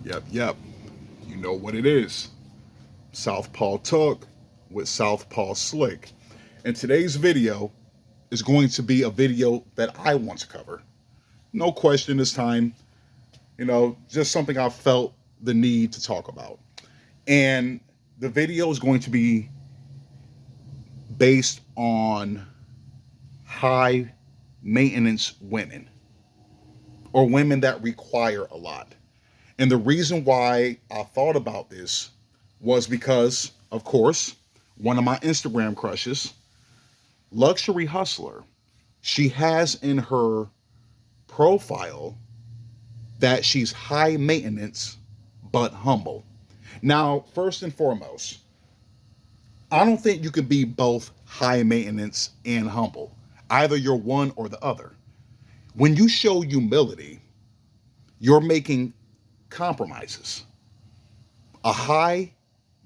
Yep. You know what it is. Southpaw Talk with Southpaw Slick. And today's video is going to be a video that I want to cover. No question this time. Just something I felt the need to talk about. And the video is going to be based on high maintenance women or women that require a lot. And the reason why I thought about this was because, of course, one of my Instagram crushes, Luxury Hustler, she has in her profile that she's high maintenance but humble. Now, first and foremost, I don't think you can be both high maintenance and humble. Either you're one or the other. When you show humility, you're making compromises. A high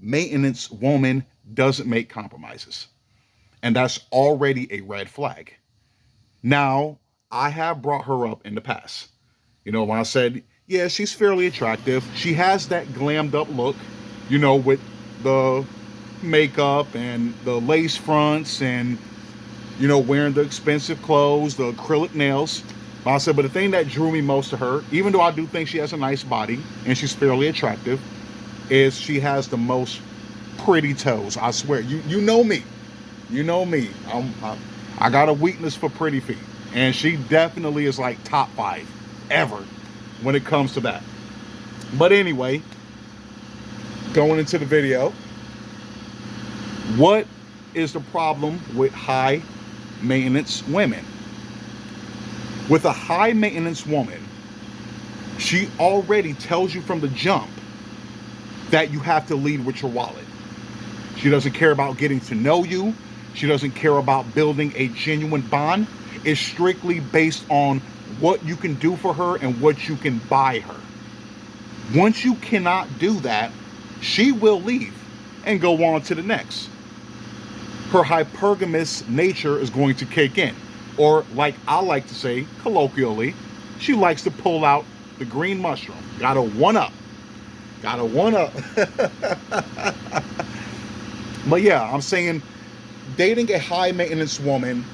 maintenance woman doesn't make compromises. And that's already a red flag. Now, I have brought her up in the past. When I said, yeah, she's fairly attractive. She has that glammed up look, with the makeup and the lace fronts and, wearing the expensive clothes, the acrylic nails. I said, but the thing that drew me most to her, even though I do think she has a nice body and she's fairly attractive, is she has the most pretty toes. I swear, you know me. You know me. I got a weakness for pretty feet. And she definitely is like top 5 ever when it comes to that. But anyway, going into the video, what is the problem with high maintenance women? With a high maintenance woman, she already tells you from the jump that you have to lead with your wallet. She doesn't care about getting to know you. She doesn't care about building a genuine bond. It's strictly based on what you can do for her and what you can buy her. Once you cannot do that, she will leave and go on to the next. Her hypergamous nature is going to kick in. Or like I like to say colloquially, she likes to pull out the green mushroom. Gotta one up. But yeah, I'm saying dating a high maintenance woman,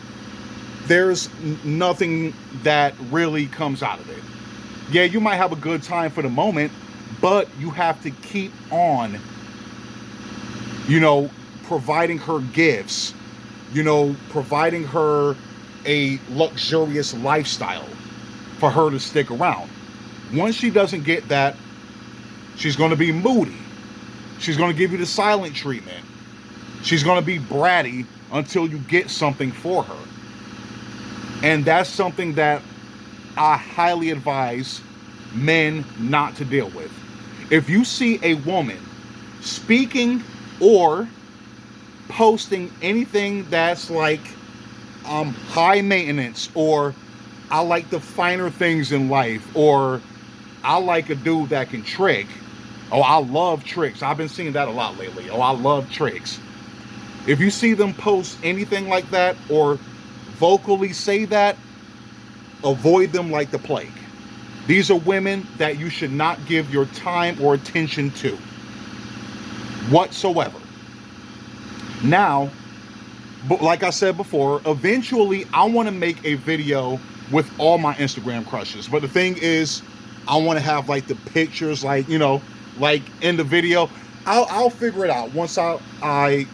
there's nothing that really comes out of it. Yeah, you might have a good time for the moment, but you have to keep on, providing her gifts, providing her a luxurious lifestyle for her to stick around. Once she doesn't get that, she's going to be moody. She's going to give you the silent treatment. She's going to be bratty until you get something for her. And that's something that I highly advise men not to deal with. If you see a woman speaking or posting anything that's like high maintenance, or I like the finer things in life, or I like a dude that can trick. Oh, I love tricks. I've been seeing that a lot lately. Oh, I love tricks. If you see them post anything like that or vocally say that, avoid them like the plague. These are women that you should not give your time or attention to whatsoever. Now, but like I said before, eventually I want to make a video with all my Instagram crushes. But the thing is, I want to have like the pictures, like in the video. I'll figure it out once I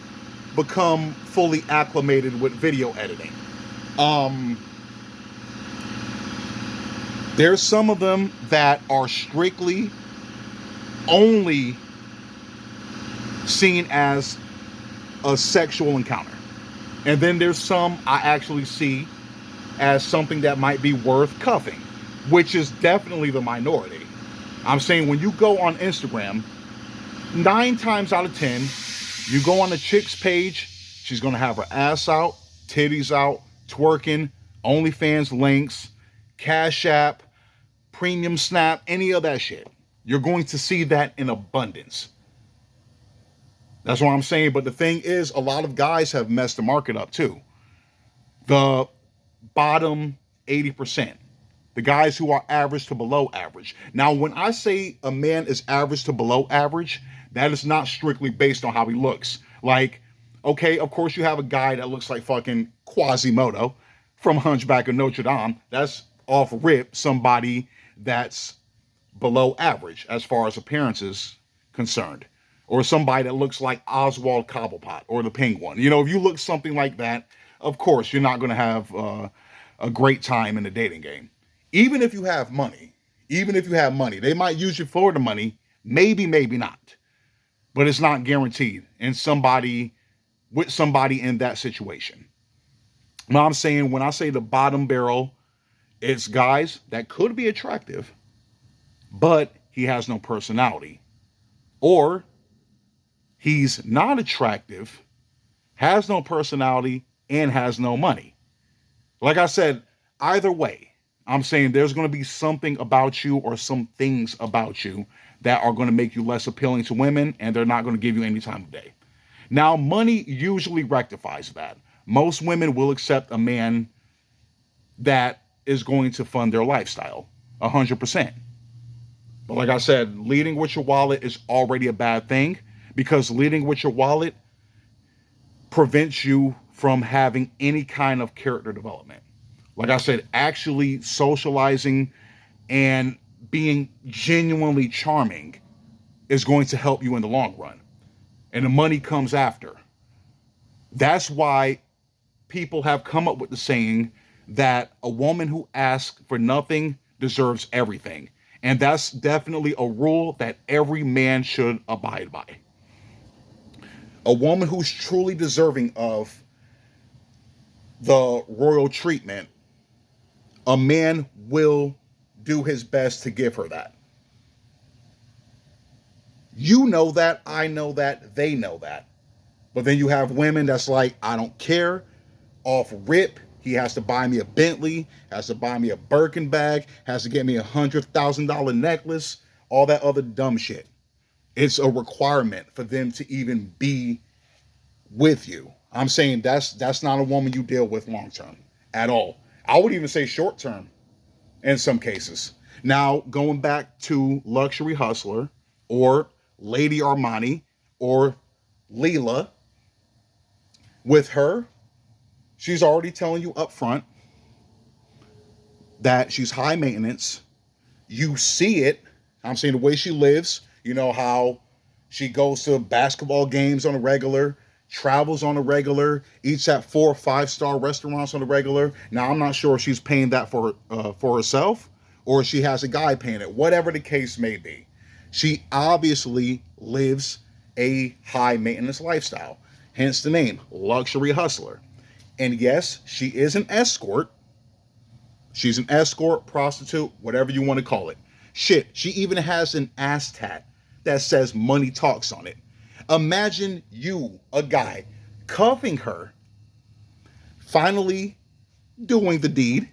become fully acclimated with video editing. There's some of them that are strictly only seen as a sexual encounter. And then there's some I actually see as something that might be worth cuffing, which is definitely the minority. I'm saying when you go on Instagram, 9 times out of 10, you go on a chick's page, she's going to have her ass out, titties out, twerking, OnlyFans links, Cash App, Premium Snap, any of that shit. You're going to see that in abundance. That's what I'm saying. But the thing is, a lot of guys have messed the market up too. The bottom 80%. The guys who are average to below average. Now, when I say a man is average to below average, that is not strictly based on how he looks. Like, okay, of course you have a guy that looks like fucking Quasimodo from Hunchback of Notre Dame. That's off rip somebody that's below average as far as appearances concerned. Or somebody that looks like Oswald Cobblepot or the Penguin. You know, if you look something like that, of course you're not going to have a great time in the dating game. Even if you have money, they might use you for the money, maybe, maybe not. But it's not guaranteed with somebody in that situation. Now I'm saying, when I say the bottom barrel, it's guys that could be attractive, but he has no personality. Or he's not attractive, has no personality, and has no money. Like I said, either way, I'm saying there's going to be something about you or some things about you that are going to make you less appealing to women, and they're not going to give you any time of day. Now, money usually rectifies that. Most women will accept a man that is going to fund their lifestyle 100%. But like I said, leading with your wallet is already a bad thing, because leading with your wallet prevents you from having any kind of character development. Like I said, actually socializing and being genuinely charming is going to help you in the long run. And the money comes after. That's why people have come up with the saying that a woman who asks for nothing deserves everything. And that's definitely a rule that every man should abide by. A woman who's truly deserving of the royal treatment, a man will do his best to give her that. You know that, I know that, they know that. But then you have women that's like, I don't care. Off rip, he has to buy me a Bentley, has to buy me a Birkin bag, has to get me $100,000 necklace, all that other dumb shit. It's a requirement for them to even be with you. I'm saying that's not a woman you deal with long term at all. I would even say short term in some cases. Now, going back to Luxury Hustler or Lady Armani or Leela, with her, she's already telling you up front that she's high maintenance. You see it. I'm saying the way she lives, you know how she goes to basketball games on a regular, travels on a regular, eats at 4 or 5-star restaurants on a regular. Now, I'm not sure if she's paying that for herself or if she has a guy paying it. Whatever the case may be, she obviously lives a high maintenance lifestyle. Hence the name, Luxury Hustler. And yes, she is an escort. She's an escort, prostitute, whatever you want to call it. Shit, she even has an ass tat that says money talks on it. Imagine you, a guy, cuffing her, finally doing the deed,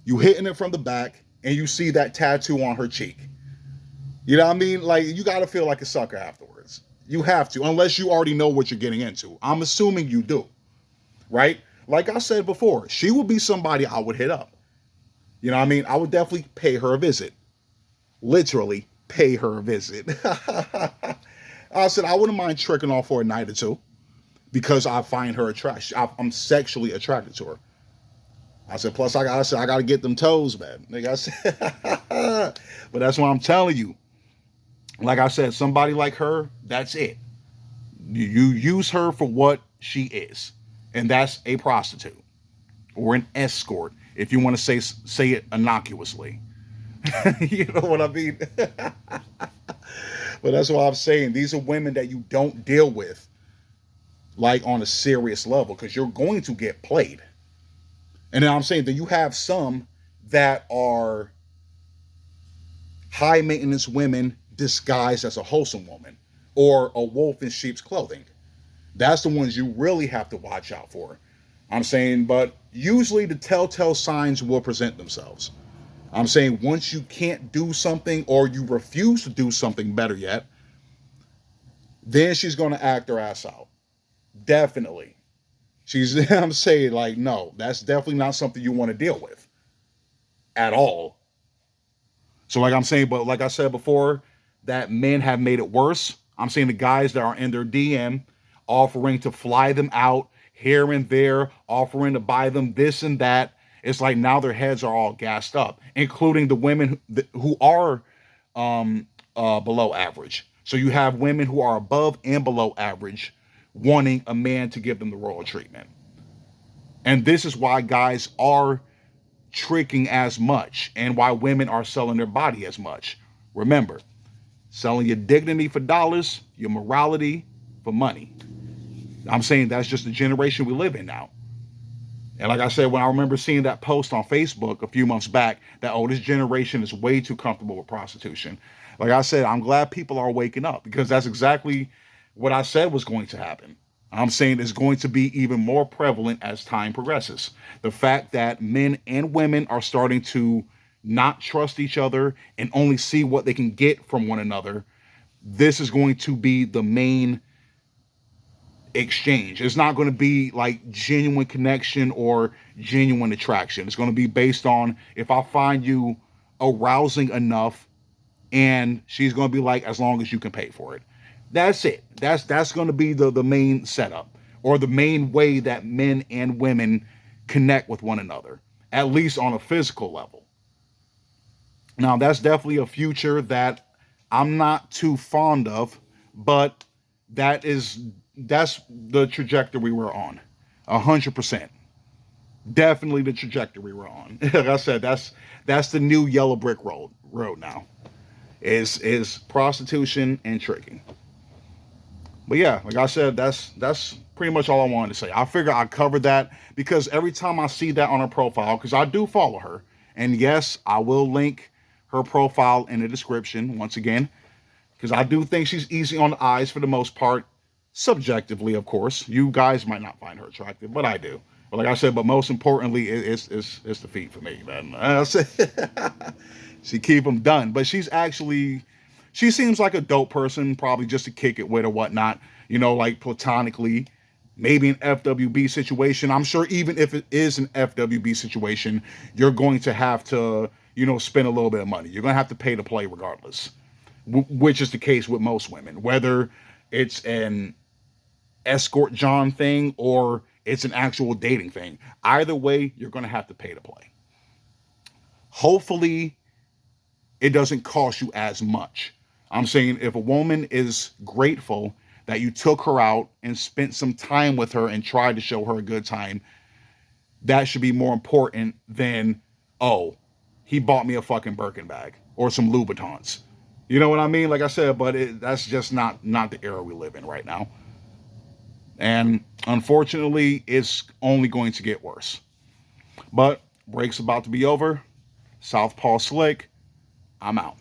you hitting it from the back, and you see that tattoo on her cheek. You know what I mean? Like, you got to feel like a sucker afterwards. You have to, unless you already know what you're getting into. I'm assuming you do, right? Like I said before, she would be somebody I would hit up. You know what I mean? I would definitely pay her a visit. Literally, pay her a visit. I said, I wouldn't mind tricking off for a night or two because I find her attractive. I'm sexually attracted to her. I said, plus I got to get them toes, man. Like I said, but that's what I'm telling you. Like I said, somebody like her, that's it. You use her for what she is, and that's a prostitute or an escort, if you want to say it innocuously. You know what I mean? But that's what I'm saying. These are women that you don't deal with like on a serious level because you're going to get played. And then I'm saying that you have some that are high maintenance women disguised as a wholesome woman or a wolf in sheep's clothing. That's the ones you really have to watch out for. I'm saying, but usually the telltale signs will present themselves. I'm saying once you can't do something or you refuse to do something, better yet, then she's going to act her ass out. Definitely. I'm saying, like, no, that's definitely not something you want to deal with. at all. So like I'm saying, but like I said before, that men have made it worse. I'm saying the guys that are in their DM offering to fly them out here and there, offering to buy them this and that. It's like now their heads are all gassed up, including the women who are below average. So you have women who are above and below average wanting a man to give them the royal treatment. And this is why guys are tricking as much and why women are selling their body as much. Remember, selling your dignity for dollars, your morality for money. I'm saying that's just the generation we live in now. And like I said, when I remember seeing that post on Facebook a few months back, that, oh, this generation is way too comfortable with prostitution. Like I said, I'm glad people are waking up because that's exactly what I said was going to happen. I'm saying it's going to be even more prevalent as time progresses. The fact that men and women are starting to not trust each other and only see what they can get from one another, this is going to be the main exchange. It's not going to be like genuine connection or genuine attraction. It's going to be based on if I find you arousing enough, and she's going to be like, as long as you can pay for it. That's it. That's going to be the main setup or the main way that men and women connect with one another, at least on a physical level. Now, that's definitely a future that I'm not too fond of, but that's the trajectory we're on. 100%. Definitely the trajectory we're on. Like I said, that's the new yellow brick road now. Is prostitution and tricking. But yeah, like I said, that's pretty much all I wanted to say. I figure I covered that because every time I see that on her profile, because I do follow her, and yes, I will link her profile in the description once again, because I do think she's easy on the eyes for the most part, subjectively, of course. You guys might not find her attractive, but I do. But like I said, but most importantly, it's the feet for me, man. She keep them done, but she seems like a dope person, probably just to kick it with or whatnot, like platonically, maybe an FWB situation. I'm sure even if it is an FWB situation, you're going to have to, spend a little bit of money. You're going to have to pay to play regardless, which is the case with most women, whether it's an escort John thing or it's an actual dating thing. Either way, you're going to have to pay to play. Hopefully, it doesn't cost you as much. I'm saying if a woman is grateful that you took her out and spent some time with her and tried to show her a good time, that should be more important than, oh, he bought me a fucking Birkin bag or some Louboutins. You know what I mean? Like I said, but that's just not the era we live in right now. And unfortunately, it's only going to get worse. But break's about to be over. Southpaw Slick, I'm out.